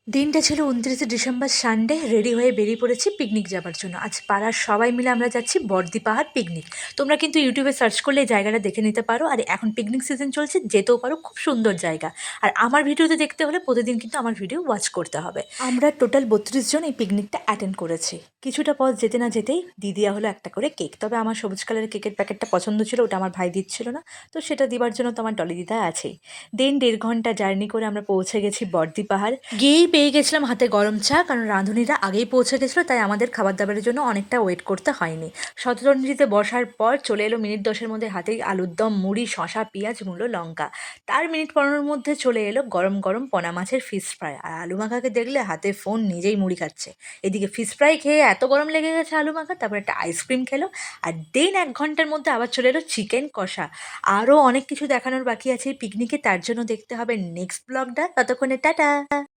দিনটা ছিল ২৯শে December Sunday. Ready হয়ে বেরিয়ে পড়েছি পিকনিক যাবার জন্য। আজ পাড়ার সবাই মিলে আমরা যাচ্ছি বর্দি পাহাড় পিকনিক। তোমরা কিন্তু ইউটিউবে সার্চ করলে এই জায়গাটা দেখে নিতে পারো। আর এখন পিকনিক সিজন চলছে, যেতেও পারো, খুব সুন্দর জায়গা। আর আমার ভিডিওতে দেখতে হলে প্রতিদিন কিন্তু আমার ভিডিও ওয়াচ করতে হবে। আমরা টোটাল ৩২ জন এই পিকনিকটা অ্যাটেন্ড করেছি। কিছুটা পথ যেতে না যেতেই দিয়ে দেওয়া হলো একটা করে কেক। তবে আমার সবুজ কালারের কেকের প্যাকেটটা পছন্দ ছিল, ওটা আমার ভাই দিচ্ছিল না, তো সেটা দিবার জন্য তো আমার ডলি দিদা আছেই। দেন ১.৫ ঘন্টা জার্নি করে আমরা পৌঁছে গেছি বর্দি পাহাড়। গিয়েই পেয়ে গেছিলাম হাতে গরম চা, কারণ রাঁধুনিরা আগেই পৌঁছে গেছিলো, তাই আমাদের খাবার দাবারের জন্য অনেকটা ওয়েট করতে হয়নি। শতরঞ্জিতে বসার পর চলে এলো মিনিট ১০-এর মধ্যে হাতেই আলুর দম, মুড়ি, শশা, পেঁয়াজ, মূলো, লঙ্কা। তার মিনিট ১৫-এর মধ্যে চলে এলো গরম গরম পোনা মাছের ফিশ ফ্রাই। আর আলু মাখাকে দেখলে হাতে ফোন, নিজেই মুড়ি খাচ্ছে। এদিকে ফিশ ফ্রাই খেয়ে এত গরম লেগে গেছে আলু মাখা, তারপর একটা আইসক্রিম খেলো। আর দেন ১ ঘন্টার মধ্যে আবার চলে এলো চিকেন কষা। আরও অনেক কিছু দেখানোর বাকি আছে এই পিকনিকে, তার জন্য দেখতে হবে নেক্সট ব্লগটা। ততক্ষণে টাটা।